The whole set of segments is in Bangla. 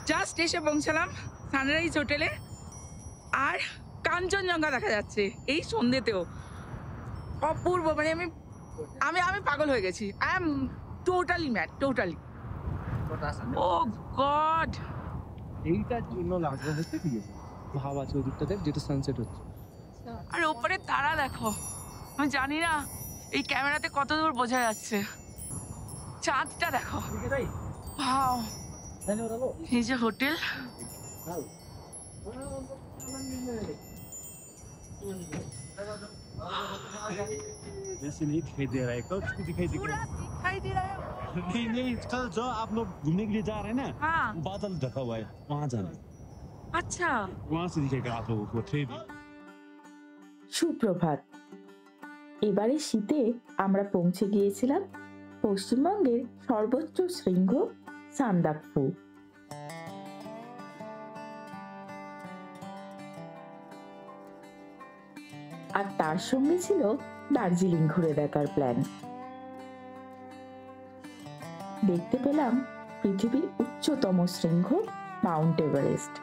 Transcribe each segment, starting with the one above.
জাস্ট এসে পৌঁছালাম সানরাইজ হোটেলে, আর কাঞ্চনজঙ্ঘা দেখা যাচ্ছে এই সন্ধ্যেতেও। অপূর্ব, মানে আমি আমি আমি পাগল হয়ে গেছি। I am totally mad, totally. Oh God, এইটার জন্য লাগবে হচ্ছে, ঠিক আছে, ভাব আছে ওদিকটাতে যেটা সানসেট হচ্ছে। আর ওপরে তারা দেখো, আমি জানি না এই ক্যামেরাতে কত দূর বোঝা যাচ্ছে। চাঁদটা দেখো, ভাও। এই যে হোটেল, जैसे नहीं दिखाई दे रहा है, कुछ भी दिखाई दे पूरा दिखाई दे रहा है। नहीं नहीं, कल जो आप लोग घूमने के लिए जा रहे हैं ना, हाँ। बादल ढका हुआ है, वहाँ जाना, अच्छा वहाँ से दिखेगा आप लोगों को 3D। সুপ্রভাত। এবারে শীতে আমরা পৌঁছে গিয়েছিলাম পশ্চিমবঙ্গের সর্বোচ্চ শৃঙ্গ সান্দাকফু। আর তার সঙ্গে ছিল দার্জিলিং ঘুরে দেখার প্ল্যান। দেখতে পেলাম পৃথিবীর উচ্চতম শৃঙ্গ মাউন্ট এভারেস্ট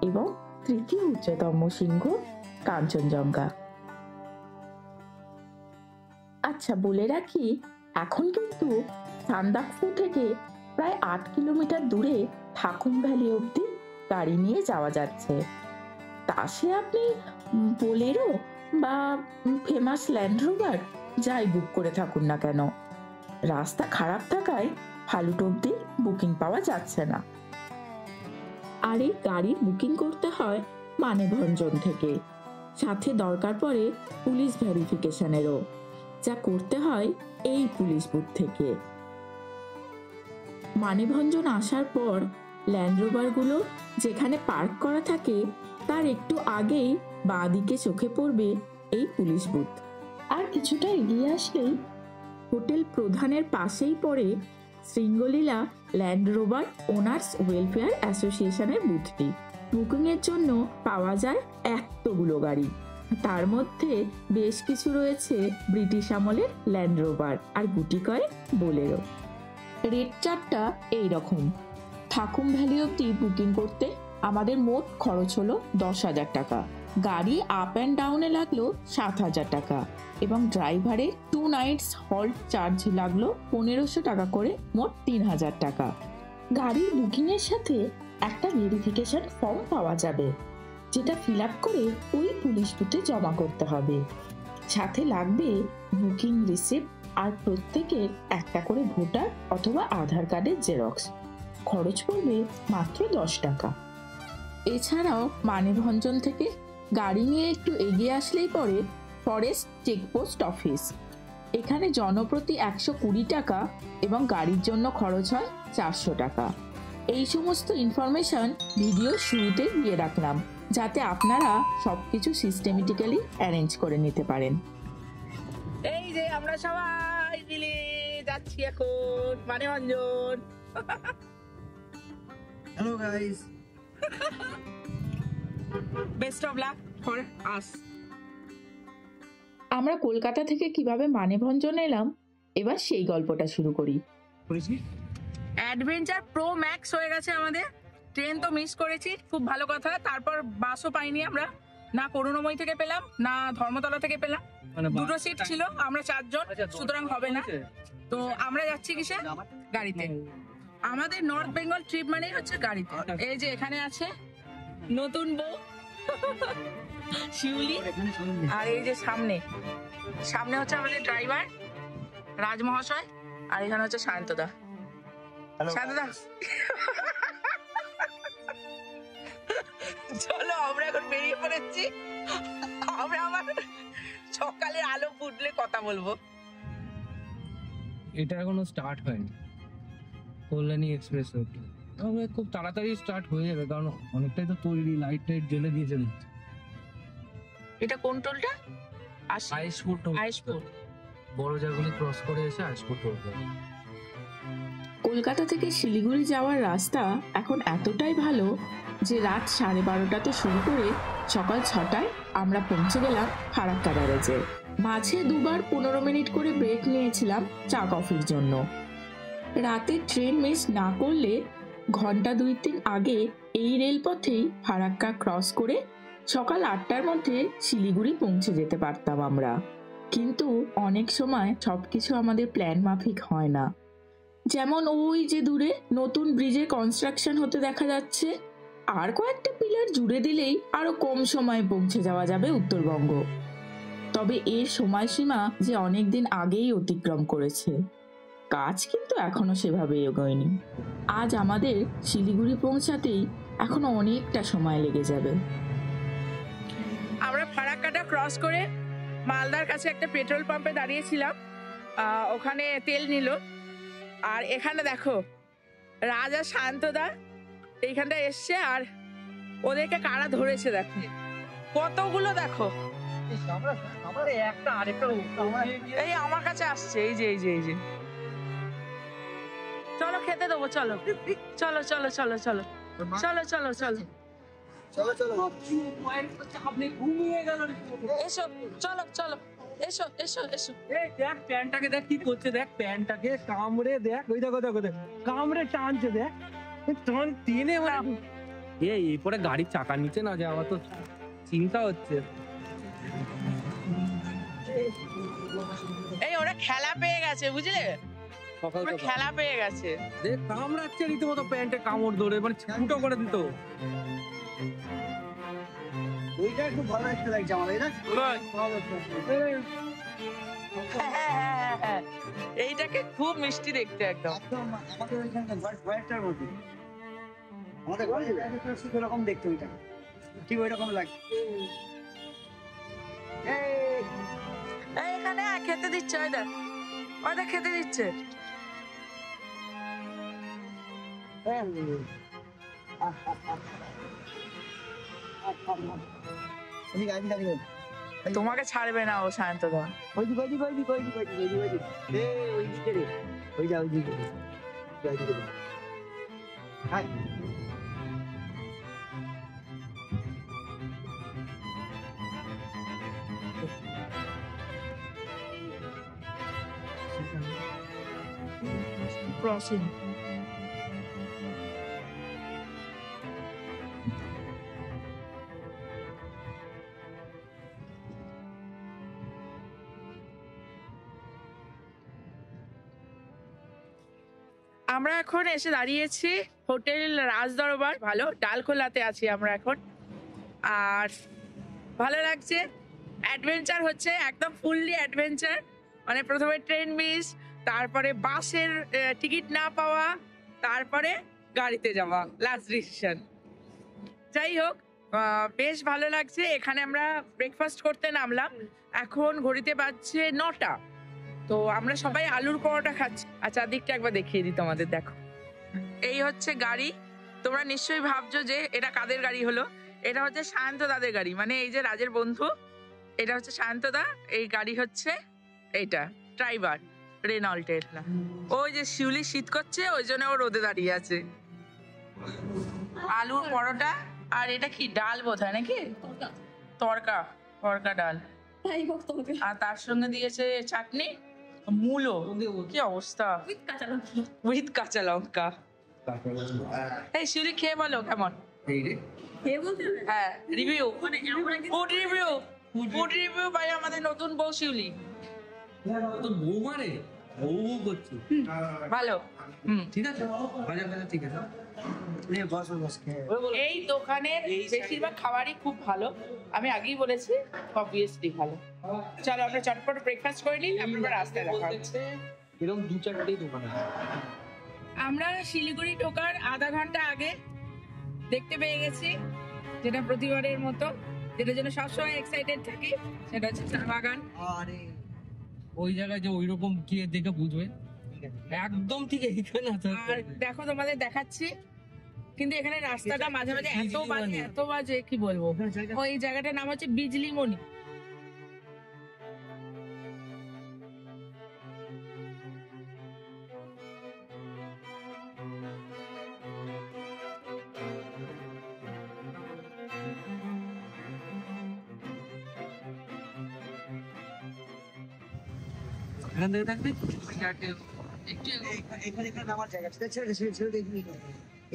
এবং তৃতীয় উচ্চতম শৃঙ্গ কাঞ্চনজঙ্ঘা। আচ্ছা বলে রাখি, এখন কিন্তু সান্দাকফু থেকে প্রায় 8 কিলোমিটার দূরে থাকুম ভ্যালি অবধি গাড়ি নিয়ে যাওয়া যাচ্ছে। তা সে আপনি বোলেরো বা ফেমাস ল্যান্ড রোভার যাই বুক করে থাকুন না কেন, রাস্তা খারাপ থাকায় ফালুট অবধি বুকিং পাওয়া যাচ্ছে না। আর এই গাড়ির বুকিং করতে হয় মানেভঞ্জন থেকে, সাথে দরকার পড়ে পুলিশ ভেরিফিকেশনেরও, যা করতে হয় এই পুলিশ বুথ থেকে। মানেভঞ্জন আসার পর ল্যান্ড রোভারগুলো যেখানে পার্ক করা থাকে তার একটু আগেই বাঁ দিকে চোখে পড়বে এই পুলিশ বুথ। আর কিছুটা এগিয়ে আসলেই হোটেল প্রধানের পাশেই পড়ে শৃঙ্গলীলা ল্যান্ড রোভার ওনার্স ওয়েলফেয়ার অ্যাসোসিয়েশনের বুথটি। বুকিংয়ের জন্য পাওয়া যায় এতগুলো গাড়ি, তার মধ্যে বেশ কিছু রয়েছে ব্রিটিশ আমলের ল্যান্ড রোভার আর গুটি কয়েক বোলেরো। রেট চার্টটা এইরকম। থাকুম ভ্যালি অবধি বুকিং করতে আমাদের মোট খরচ হলো 10,000 টাকা, গাড়ি আপ অ্যান্ড ডাউনে লাগলো 7,000 টাকা এবং ড্রাইভারের 2 নাইটস হল্ট চার্জ লাগলো 1,500 টাকা করে, মোট 3,000 টাকা। গাড়ির বুকিং এর সাথে একটা ভেরিফিকেশন ফর্ম পাওয়া যাবে, যেটা ফিল আপ করে ওই পুলিশ বুথে জমা করতে হবে। সাথে লাগবে বুকিং রিসিপ্ট আর প্রত্যেকের একটা করে ভোটার অথবা আধার কার্ডের জেরক্স। খরচ পড়বে মাত্র 10 টাকা। এছাড়াও মানেভঞ্জন থেকে গাড়ি নিয়ে একটু এগিয়ে আসলেই পরে ফরেস্ট চেকপোস্ট অফিস। এখানে জনপ্রতি 120 টাকা এবং গাড়ির জন্য খরচ হয় 400 টাকা। এই সমস্ত ইনফরমেশন ভিডিও শুরুতে দিয়ে রাখলাম, যাতে আপনারা সবকিছু সিস্টেমেটিক্যালি অ্যারেঞ্জ করে নিতে পারেন। এই যে আমরা সবাই মিলে যাচ্ছি এখন Manebhanjan. Hello guys, best of luck for us. আমরা কলকাতা থেকে কিভাবে মানেভঞ্জন এলাম, এবার সেই গল্পটা শুরু করি। অ্যাডভেঞ্চার প্রো ম্যাক্স হয়ে গেছে আমাদের। ট্রেন তো মিস করেছি, খুব ভালো কথা। তারপর বাসও পাইনি আমরা, না করুণাময়ী থেকে পেলাম না ধর্মতলা থেকে পেলাম। দুটো সিট ছিল, আমরা 4 জন, সুতরাং হবে না। তো আমরা যাচ্ছি কিসে? গাড়িতে। আমাদের নর্থ বেঙ্গল ট্রিপ মানেই হচ্ছে গাড়িতে। এই যে এখানে আছে নতুন বউ শিউলি, আর এই যে সামনে সামনে হচ্ছে আমাদের ড্রাইভার রাজ মহাশয়, আর এখানে হচ্ছে সায়ন্তদা। সায়ন্তদা চলো আমরা এখন বেরিয়ে পড়েছি। আমরা আমার সকালের আলো ফুটলে কথা বলবো। এটা এখনো স্টার্ট হয়নি, কল্যাণী এক্সপ্রেস রোড। তবে খুব তাড়াতাড়ি স্টার্ট হয়ে যাবে, কারণ অনেকটাই তো তৈরি, লাইট টাইট জ্বেলে দিয়েছে। এটা কোন টোলটা? আইসপুর টোল, আইসপুর। বড় জায়গাগুলি ক্রস করে এসে আইসপুর টোল। কলকাতা থেকে শিলিগুড়ি যাওয়ার রাস্তা এখন এতটাই ভালো যে রাত 12:30টাতে শুরু করে সকাল 6টায় আমরা পৌঁছে গেলাম ফারাক্কা ব্যারেজে। মাঝে দুবার 15 মিনিট করে ব্রেক নিয়েছিলাম চা কফির জন্য। রাতে ট্রেন মিস না করলে ঘন্টা 2-3 আগে এই রেলপথেই ফারাক্কা ক্রস করে সকাল 8টার মধ্যে শিলিগুড়ি পৌঁছে যেতে পারতাম আমরা। কিন্তু অনেক সময় সবকিছু আমাদের প্ল্যান মাফিক হয় না। যেমন ওই যে দূরে নতুন ব্রিজের কনস্ট্রাকশন হতে দেখা যাচ্ছে, আর কয়েকটা পিলার জুড়ে দিলেই আরো কম সময়ে পৌঁছে যাওয়া যাবে উত্তরবঙ্গ। তবে এর সময়সীমা যে অনেকদিন আগেই অতিক্রম করেছে, কাজ কিন্তু এখনো সেভাবে এগোয়নি। আজ আমাদের শিলিগুড়ি পৌঁছাতেই এখনো অনেকটা সময় লেগে যাবে। আমরা ফারাক্কাটা ক্রস করে মালদার কাছে একটা পেট্রোল পাম্পে দাঁড়িয়েছিলাম, ওখানে তেল নিল। আর এখানে দেখো রাজা শান্তদা এইখানটা এসছে, আর ওদেরকে কারা ধরেছে দেখো, কতগুলো দেখো। এই আমার কাছে আসছে, এই যে এই যে এই যে। চলো খেতে দেবো, চলো চলো চলো চলো চলো চলো চলো চলো আপনি ঘুমিয়ে গেল। এসো, চলো চলো, এসো এসো এসো। এই দেখ প্যান্টটাকে, দেখ কি করছে, দেখ প্যান্টটাকে কামড়ে, দেখ ওই দেখো দেখো দেখ কামড়ে টানছে, দেখ টান টেনে মানে এই পরে গাড়ির চাকার নিচে না যায়, আমার তো চিন্তা হচ্ছে। এই ওরা খেলা পেয়ে গেছে, বুঝলে, ওরা খেলা পেয়ে গেছে। দেখ কামড়াচ্ছে রীতিমতো, প্যান্টে কামড় ধরে মানে ফুটো করে দিত। ওইটা একটু ভালো একটা লাগছে আমার, এটা হ্যাঁ, এইটাকে খুব মিষ্টি দেখতে একদম। একদম আমাদের ওইখানটা হোয়াইটটার মতো, আমাদের ঘরে এরকম দেখতে, ওইটা ঠিক ওই রকম লাগে। এই এখানে খেতে দিচ্ছে, ওই দেখ, ওই দেখ খেতে দিচ্ছে। তোমাকে ছাড়বে না ও শান্তদা। ক্রসিং আমরা এখন এসে দাঁড়িয়েছি হোটেল রাজদরবার, ভালো ডালখোলাতে আছি আমরা এখন। আর ভালো লাগছে, অ্যাডভেঞ্চার হচ্ছে, একদম ফুললি অ্যাডভেঞ্চার। মানে প্রথমে ট্রেন মিস, তারপরে বাসের টিকিট না পাওয়া, তারপরে গাড়িতে যাওয়া, লাস্ট ডিসিশন। যাই হোক, বেশ ভালো লাগছে। এখানে আমরা ব্রেকফাস্ট করতে নামলাম, এখন ঘড়িতে বাজছে 9টা। তো আমরা সবাই আলুর পরোটা খাচ্ছি। আচ্ছা দিকটা একবার দেখিয়ে দিই তোমাদের, দেখো এই হচ্ছে গাড়ি। তোমরা নিশ্চয়ই ভাবছো যে এটা কাদের গাড়ি হলো, এটা হচ্ছে শান্তদাদের গাড়ি, মানে এই যে রাজের বন্ধু, এটা হচ্ছে শান্তদা, এই গাড়ি হচ্ছে এইটা ড্রাইভার রেনল্টের। ওই যে শিউলি শীত করছে, ওই জন্য ও রোদে দাঁড়িয়ে আছে। আলুর পরোটা, আর এটা কি ডাল বোধ হয় নাকি, তরকা, তরকা ডাল, আর তার সঙ্গে দিয়েছে চাটনি, মূলো, কি অবস্থা, উইথ কাঁচা লঙ্কা। এই শিউলি খেয়ে বলো কেমন। হ্যাঁ, review, food review, food review ভাই আমাদের নতুন বউ শিউলি। বউ মানে বউ করছি, ভালো। ঠিক আছে, ঠিক আছে। এই দোকানের বেশিরভাগ খাবারই খুব ভালো, আমি আগেই বলেছি, অবভিয়াসলি ভালো। চলো আমরা চটপট ব্রেকফাস্ট করে নিই, আমরা রাস্তায় দেখা হচ্ছে। এরকম 2-4টেই দোকান আছে। আমরা শিলিগুড়ি ঢোকার আধা ঘন্টা আগে দেখতে পেয়ে গেছি, যেটা প্রতিবারের মতো, যেটার জন্য সবসময় এক্সাইটেড থাকি, সেটা হচ্ছে চা বাগান। ওই জায়গায় যে ওইরকম কি দেখে বুঝবে একদম ঠিক এইখানে আছে। আর দেখো তোমাদের দেখাচ্ছি, কিন্তু এখানে রাস্তাটা মাঝে মাঝে এত বাজে কি বলবো। ওই জায়গাটার নাম হচ্ছে বিজলিমণি। এখান থেকে থাকবে একটু এখানে নামার জায়গা, ছেড়ে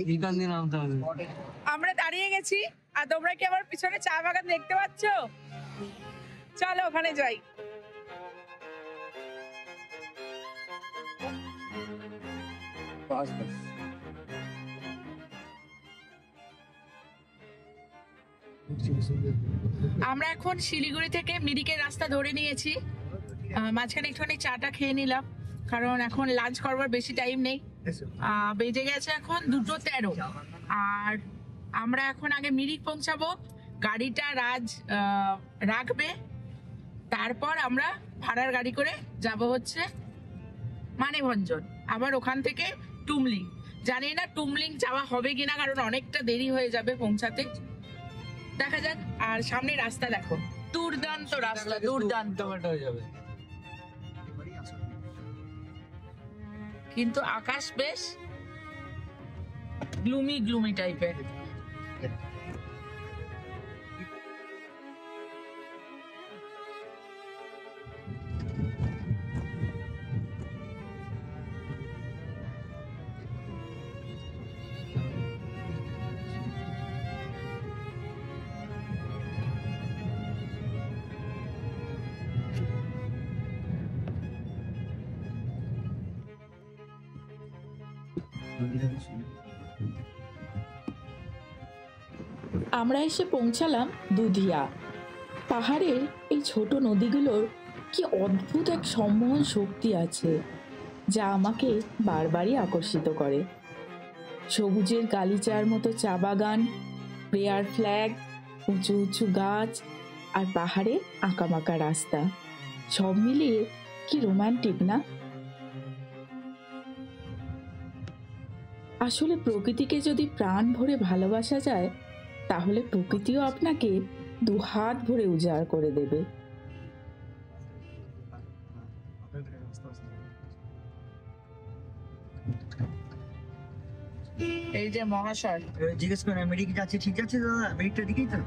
এইখান দিয়ে নামতে হবে। আমরা দাঁড়িয়ে গেছি, আর তোমরা কি আমার পিছনে চা বাগান দেখতে পাচ্ছ? চলো ওখানে যাই। আমরা এখন শিলিগুড়ি থেকে মিরিকের রাস্তা ধরে নিয়েছি। মাঝখানে একটুখানি চাটা খেয়ে নিলাম, কারণ এখন লাঞ্চ করবার বেশি টাইম নেই। বেজে গেছে এখন 2:13, আর আমরা এখন আগে মিরিক পৌঁছাবো। গাড়িটা রাজ রাখবে, তারপর আমরা ভাড়ার গাড়ি করে যাব হচ্ছে মানেভঞ্জন, আবার ওখান থেকে টুমলিং। জানি না টুমলিং যাওয়া হবে কিনা, কারণ অনেকটা দেরি হয়ে যাবে পৌঁছাতে। দেখা যাক। আর সামনে রাস্তা দেখো, দুর্দান্ত রাস্তা, দুর্দান্ত। হয়ে যাবে। কিন্তু আকাশ বেশ গ্লুমি গ্লুমি টাইপের। আমরা এসে পৌঁছালাম দুধিয়া। পাহাড়ের এই ছোট নদীগুলোর কি অদ্ভুত এক সম্মোহন শক্তি আছে, যা আমাকে বারবারই আকর্ষিত করে। সবুজের গালিচার মতো চা বাগান, প্রেয়ার ফ্ল্যাগ, উঁচু উঁচু গাছ, আর পাহাড়ে আঁকাবাঁকা রাস্তা, সব মিলিয়ে কি রোমান্টিক না? আসলে প্রকৃতিকে যদি প্রাণ ভরে ভালোবাসা যায়, তাহলে প্রকৃতিও আপনাকে দুহাত ভরে উজাড় করে দেবে। এই যে মহাশয় জিজ্ঞেস করে আমেরিকা যাচ্ছে, ঠিক আছে দাদা? আমেরিকার দিকেই তো।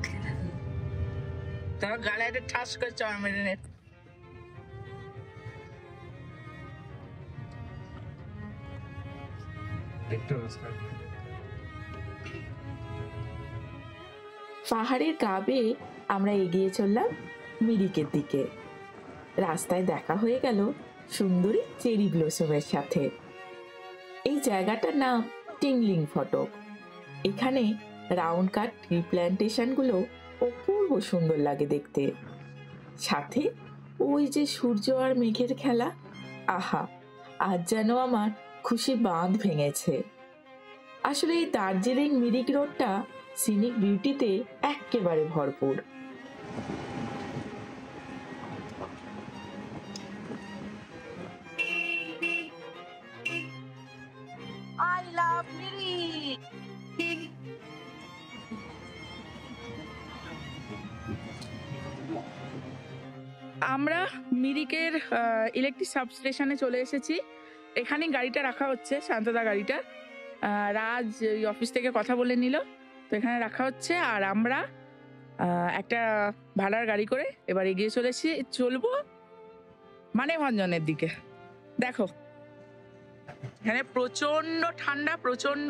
তার গালে একটা ঠাস করে চড় মেরে নে। পাহাড়ের গা বেয়ে আমরা এগিয়ে চললাম মিরিকের দিকে। রাস্তায় দেখা হয়ে গেল সুন্দরী চেরি ব্লসমের সাথে। এই জায়গাটার নাম টিংলিং ফটক। এখানে রাউন্ড কাট ট্রি প্ল্যান্টেশনগুলো অপূর্ব সুন্দর লাগে দেখতে। সাথে ওই যে সূর্য আর মেঘের খেলা, আহা, আজ যেন আমার খুশি বাঁধ ভেঙেছে। আসলে এই দার্জিলিং মিরিক রোডটা সিনিক বিউটিতে একেবারে ভরপুর। I love Mirik. আমরা মিরিকের ইলেকট্রিক সাবস্টেশনে চলে এসেছি। এখানেই গাড়িটা রাখা হচ্ছে, শান্তদা গাড়িটা। রাজ ওই অফিস থেকে কথা বলে নিল, তো এখানে রাখা হচ্ছে। আর আমরা একটা ভাড়ার গাড়ি করে এবার এগিয়ে চলবো মানেভঞ্জনের দিকে। দেখো এখানে প্রচন্ড ঠান্ডা, প্রচন্ড।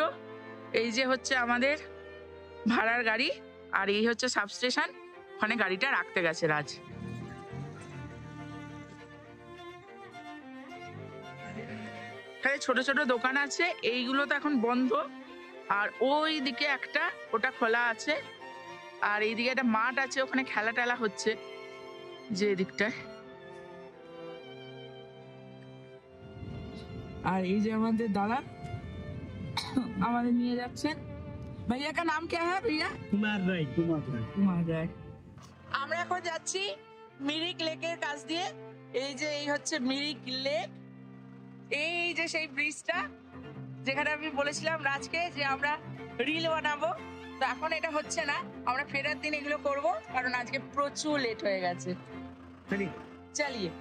এই যে হচ্ছে আমাদের ভাড়ার গাড়ি, আর এই হচ্ছে সাবস্টেশন, ওখানে গাড়িটা রাখতে গেছে রাজ। এখানে ছোট ছোট দোকান আছে, এইগুলো তো এখন বন্ধ। আর ওই দিকে একটা, ওটা খোলা আছে। আর এইদিকে একটা মাঠ আছে, ওখানে খেলা টেলা হচ্ছে যে দিকটায়। আর এই যে আমাদের দাদা আমাদের নিয়ে যাচ্ছেন। ভাইয়া কা নাম क्या है भैया? কুমার রায়। কুমার রায়। আমরা এখন যাচ্ছি মিরিক লেকের কাছ দিয়ে। এই হচ্ছে মিরিক লেক। এই যে সেই ব্রিজটা, যেখানে আমি বলেছিলাম রাজকে যে আমরা রিল বানাবো, তো এখন এটা হচ্ছে না। আমরা ফেরার দিন এগুলো করব, কারণ আজকে প্রচুর লেট হয়ে গেছে। চালিয়ে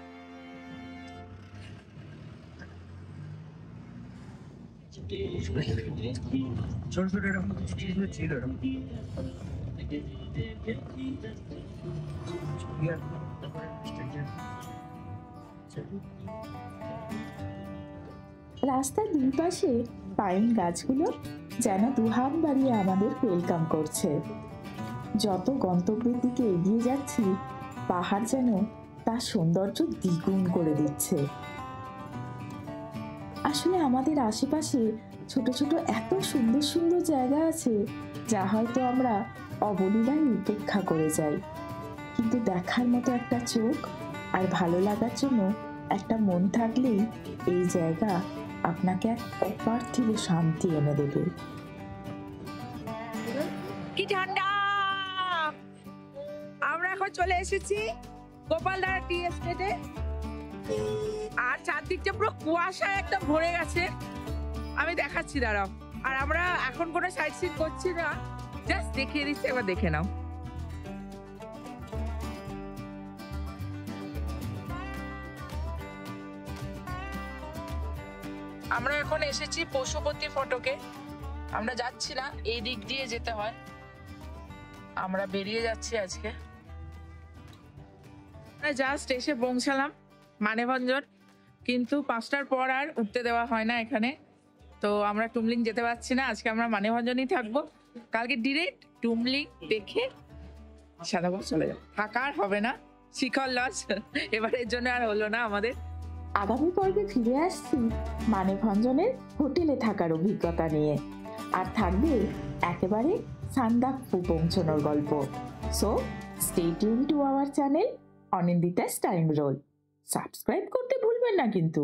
ছোট ছোট এরকম ছিল এরকম। রাস্তার দুই পাশে পাইন গাছগুলো যেন দুহাত বাড়িয়ে আমাদের ওয়েলকাম করছে। যত গন্তব্যের দিকে এগিয়ে যাচ্ছি, পাহাড় যেন তার সৌন্দর্য দ্বিগুণ করে দিচ্ছে। আসলে আমাদের আশেপাশে ছোট ছোট এত সুন্দর সুন্দর জায়গা আছে যা হয়তো আমরা অবলীলায় উপেক্ষা করে যাই, কিন্তু দেখার মতো একটা চোখ আর ভালো লাগার জন্য একটা মন থাকলেই এই জায়গা আপনাকে এক অপার্থিব শান্তি এনে দেবে। কি ঠান্ডা! আমরা এখন চলে এসেছি গোপালধারা টি এস্টেটে, আর চারদিকটা পুরো কুয়াশায় একটা ভরে গেছে। আমি দেখাচ্ছি, দাঁড়াও। আর আমরা এখন কোনো সাইট সিন করছি না, জাস্ট দেখিয়ে দিচ্ছি, একবার দেখে নাও। আমরা এখন এসেছি পশুপতি ফটকে। আমরা যাচ্ছি না, এই দিক দিয়ে যেতে হয়। আমরা বেরিয়ে যাচ্ছি আজকে। জাস্ট এসে পৌঁছালাম মানেভঞ্জন, কিন্তু 5টার পর আর উঠতে দেওয়া হয় না এখানে, তো আমরা টুমলিং যেতে পারছি না। আজকে আমরা মানেভঞ্জনই থাকবো, কালকে ডিরেক্ট টুমলিং দেখে সাদাপুর চলে যাবো। থাকা আর হবে না, শিখর লস এবারের জন্য আর হলো না আমাদের। আগামী পর্বে ফিরে আসছি মানেভঞ্জনের হোটেলে থাকার অভিজ্ঞতা নিয়ে, আর থাকবে একেবারে সান্দাকফু পৌঁছানোর গল্প। So stay tune to our channel Anindita's time roll. Subscribe করতে ভুলবেন না কিন্তু।